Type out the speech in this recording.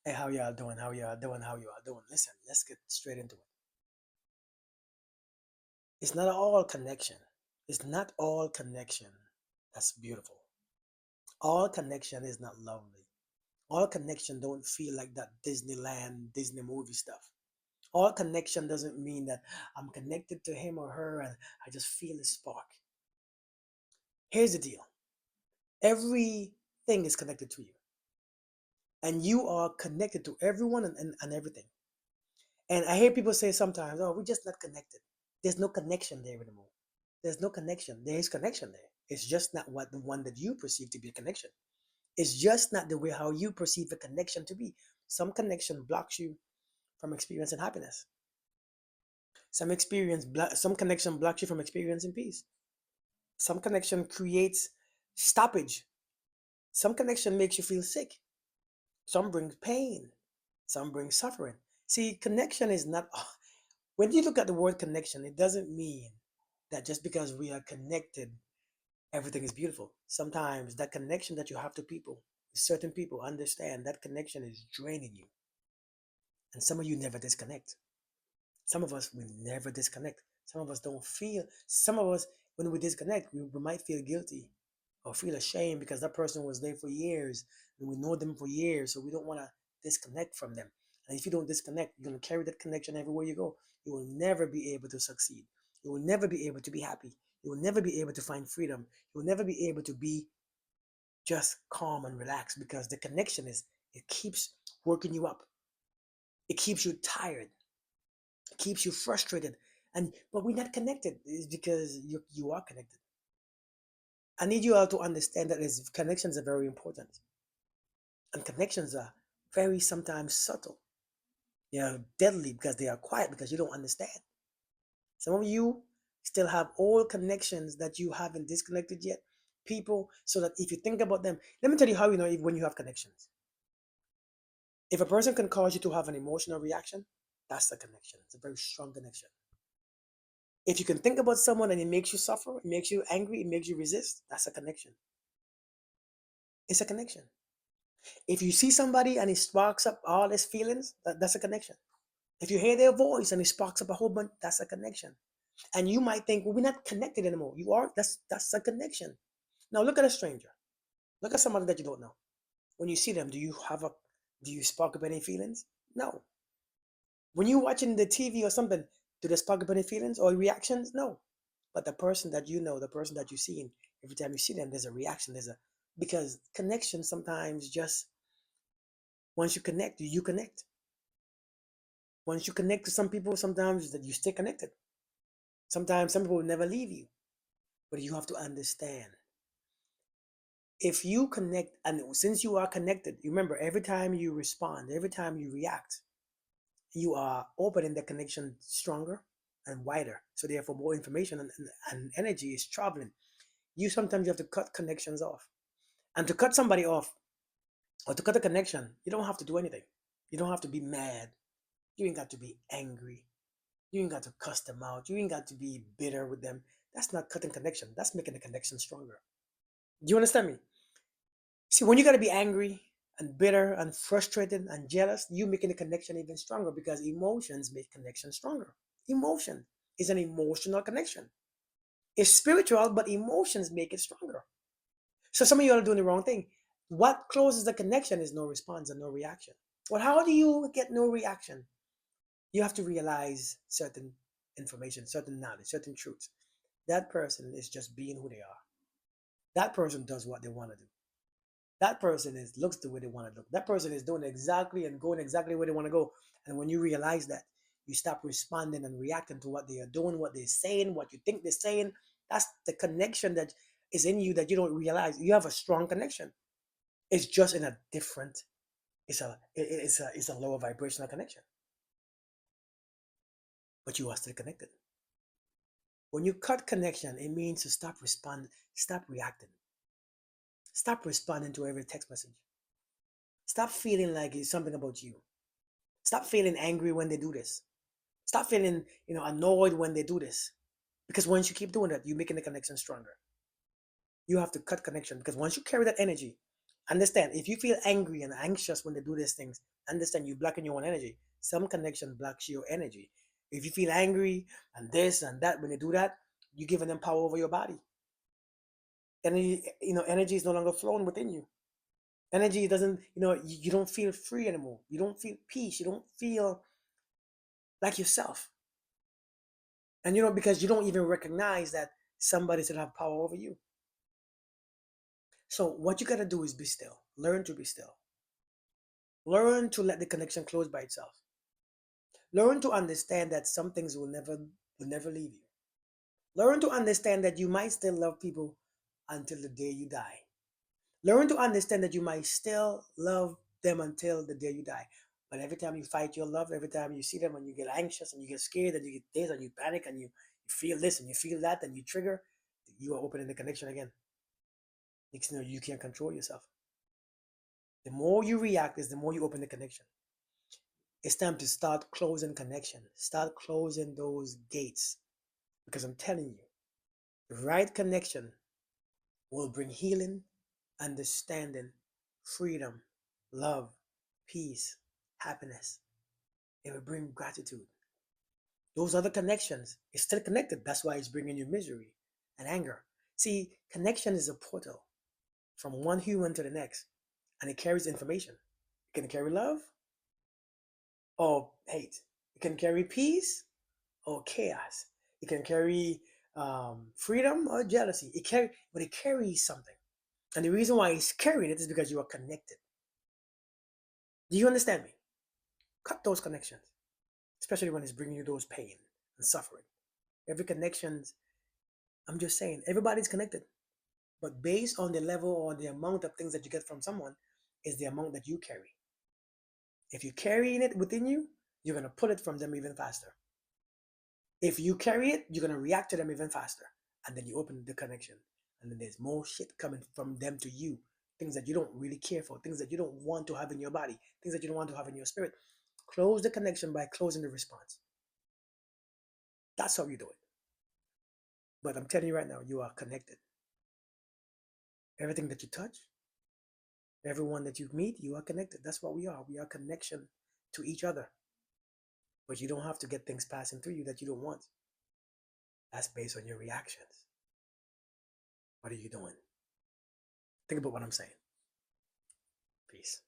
Hey, how y'all doing? How y'all doing? How y'all doing? Listen, let's get straight into it. It's not all connection. It's not all connection that's beautiful. All connection is not lovely. All connection don't feel like that Disneyland, Disney movie stuff. All connection doesn't mean that I'm connected to him or her and I just feel a spark. Here's the deal. Everything is connected to you. And you are connected to everyone and everything. And I hear people say sometimes, oh, we're just not connected. There's no connection there anymore. There's no connection. There is connection there. It's just not what the one that you perceive to be a connection. It's just not the way how you perceive a connection to be. Some connection blocks you from experiencing happiness. Some connection blocks you from experiencing peace. Some connection creates stoppage. Some connection makes you feel sick. Some brings pain. Some brings suffering. See, connection is not when you look at the word connection, it doesn't mean that just because we are connected, everything is beautiful. Sometimes that connection that you have to people, certain people understand that connection is draining you. And some of you never disconnect. Some of us will never disconnect. Some of us don't feel, some of us, when we disconnect, we might feel guilty or feel ashamed because that person was there for years and we know them for years. So we don't want to disconnect from them. And if you don't disconnect, you're going to carry that connection everywhere you go. You will never be able to succeed. You will never be able to be happy. You will never be able to find freedom. You will never be able to be just calm and relaxed because the connection is, it keeps working you up. It keeps you tired. It keeps you frustrated. And but we're not connected. It's because you are connected. I need you all to understand that connections are very important. And connections are very sometimes subtle. They are deadly because they are quiet because you don't understand. Some of you still have old connections that you haven't disconnected yet. People, so that if you think about them, let me tell you how you know when you have connections. If a person can cause you to have an emotional reaction, that's a connection. It's a very strong connection. If you can think about someone and it makes you suffer, it makes you angry, it makes you resist, that's a connection. It's a connection. If you see somebody and it sparks up all his feelings, that's a connection. If you hear their voice and it sparks up a whole bunch, that's a connection. And you might think, well, we're not connected anymore. You are. That's a connection. Now look at a stranger. Look at somebody that you don't know. When you see them, do you spark up any feelings? No. When you're watching the TV or something, do they spark up any feelings or reactions? No. But the person that you know, the person that you've seen, every time you see them, there's a reaction. Because connection sometimes just once you connect, you connect. Once you connect to some people, sometimes that you stay connected. Sometimes some people will never leave you, but you have to understand. If you connect, and since you are connected, remember every time you respond, every time you react, you are opening the connection stronger and wider. So therefore, more information and energy is traveling. Sometimes you have to cut connections off, and to cut somebody off or to cut a connection, you don't have to do anything. You don't have to be mad. You ain't got to be angry. You ain't got to cuss them out. You ain't got to be bitter with them. That's not cutting connection. That's making the connection stronger. Do you understand me? See, when you got to be angry and bitter and frustrated and jealous, you making the connection even stronger because emotions make connection stronger. Emotion is an emotional connection. It's spiritual, but emotions make it stronger. So some of you are doing the wrong thing. What closes the connection is no response and no reaction. Well, how do you get no reaction? You have to realize certain information, certain knowledge, certain truths. That person is just being who they are. That person does what they want to do. That person is looks the way they want to look. That person is doing exactly and going exactly where they want to go. And when you realize that, you stop responding and reacting to what they are doing, what they're saying, what you think they're saying. That's the connection that is in you that you don't realize. You have a strong connection. It's just in a different. It's a lower vibrational connection, but you are still connected. When you cut connection, it means to stop responding, stop reacting, stop responding to every text message. Stop feeling like it's something about you. Stop feeling angry when they do this. Stop feeling, annoyed when they do this. Because once you keep doing that, you're making the connection stronger. You have to cut connection because once you carry that energy Understand, if you feel angry and anxious when they do these things, understand you blocking your own energy. Some connection blocks your energy. If you feel angry and this and that when they do that, you're giving them power over your body. Energy, energy is no longer flowing within you. Energy doesn't, you don't feel free anymore. You don't feel peace. You don't feel like yourself. And because you don't even recognize that somebody should have power over you. So what you gotta do is be still. Learn to be still. Learn to let the connection close by itself. Learn to understand that some things will never leave you. Learn to understand that you might still love people until the day you die. Learn to understand that you might still love them until the day you die. But every time you fight your love, every time you see them and you get anxious and you get scared and you get this and you panic and you feel this and you feel that and you trigger, you are opening the connection again. Next thing you can't control yourself. The more you react is the more you open the connection. It's time to start closing connection. Start closing those gates. Because I'm telling you, the right connection will bring healing, understanding, freedom, love, peace, happiness. It will bring gratitude. Those other connections is still connected. That's why it's bringing you misery and anger. See, connection is a portal from one human to the next, and it carries information. It can carry love or hate. It can carry peace or chaos. It can carry freedom or jealousy. But it carries something. And the reason why it's carrying it is because you are connected. Do you understand me? Cut those connections, especially when it's bringing you those pain and suffering. Every connection, I'm just saying, everybody's connected. But based on the level or the amount of things that you get from someone is the amount that you carry. If you're carrying it within you, you're going to pull it from them even faster. If you carry it, you're going to react to them even faster. And then you open the connection. And then there's more shit coming from them to you. Things that you don't really care for. Things that you don't want to have in your body. Things that you don't want to have in your spirit. Close the connection by closing the response. That's how you do it. But I'm telling you right now, you are connected. Everything that you touch, everyone that you meet, you are connected. That's what we are. We are connection to each other. But you don't have to get things passing through you that you don't want. That's based on your reactions. What are you doing? Think about what I'm saying. Peace.